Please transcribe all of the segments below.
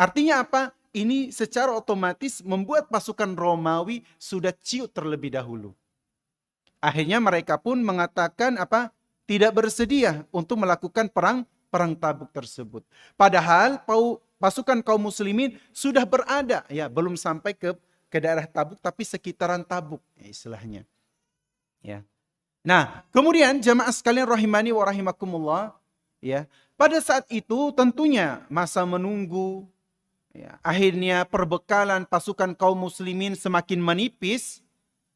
Artinya apa? Ini secara otomatis membuat pasukan Romawi sudah ciut terlebih dahulu. Akhirnya mereka pun mengatakan apa? Tidak bersedia untuk melakukan perang Tabuk tersebut. Padahal pasukan kaum muslimin sudah berada, ya, belum sampai ke daerah Tabuk tapi sekitaran Tabuk, ya, istilahnya. Ya. Nah, kemudian jamaah sekalian rahimani wa rahimakumullah, ya. Pada saat itu tentunya masa menunggu, ya, akhirnya perbekalan pasukan kaum muslimin semakin menipis,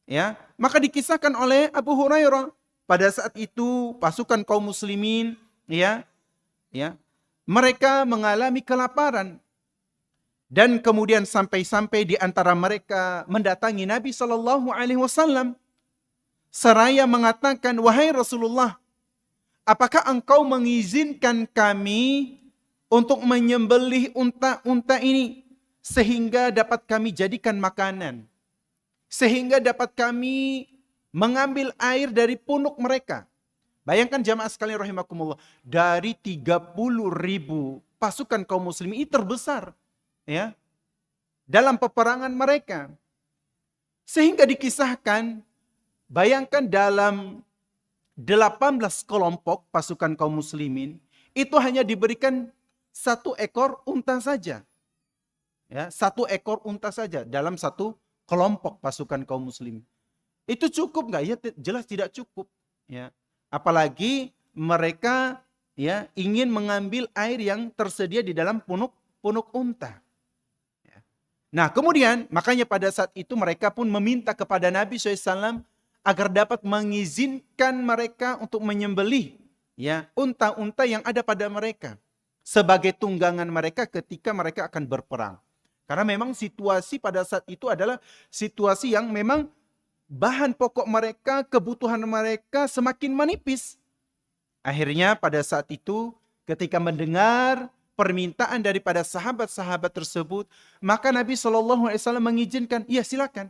ya. Maka dikisahkan oleh Abu Hurairah, pada saat itu pasukan kaum muslimin, ya, mereka mengalami kelaparan. Dan kemudian sampai-sampai di antara mereka mendatangi Nabi SAW. Seraya mengatakan, wahai Rasulullah, apakah engkau mengizinkan kami untuk menyembelih unta-unta ini sehingga dapat kami jadikan makanan? Sehingga dapat kami mengambil air dari punuk mereka. Bayangkan jamaah sekalian rahimakumullah, dari 30.000 pasukan kaum muslimin ini terbesar, ya, dalam peperangan mereka. Sehingga dikisahkan, bayangkan dalam 18 kelompok pasukan kaum muslimin, itu hanya diberikan 1 ekor unta saja. Ya, 1 ekor unta saja dalam 1 kelompok pasukan kaum muslimin. Itu cukup nggak? Ya jelas tidak cukup. Ya. Apalagi mereka, ya, ingin mengambil air yang tersedia di dalam punuk unta. Ya. Nah kemudian makanya pada saat itu mereka pun meminta kepada Nabi SAW agar dapat mengizinkan mereka untuk menyembelih, ya, unta-unta yang ada pada mereka sebagai tunggangan mereka ketika mereka akan berperang. Karena memang situasi pada saat itu adalah situasi yang memang bahan pokok mereka, kebutuhan mereka semakin menipis. Akhirnya pada saat itu ketika mendengar permintaan daripada sahabat-sahabat tersebut, maka Nabi SAW mengizinkan, ya silakan.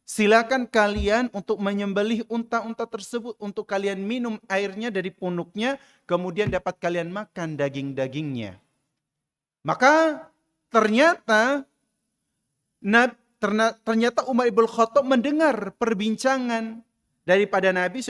Silakan kalian untuk menyembelih unta-unta tersebut, untuk kalian minum airnya dari punuknya, kemudian dapat kalian makan daging-dagingnya. Maka ternyata Umar ibn Khattab mendengar perbincangan daripada Nabi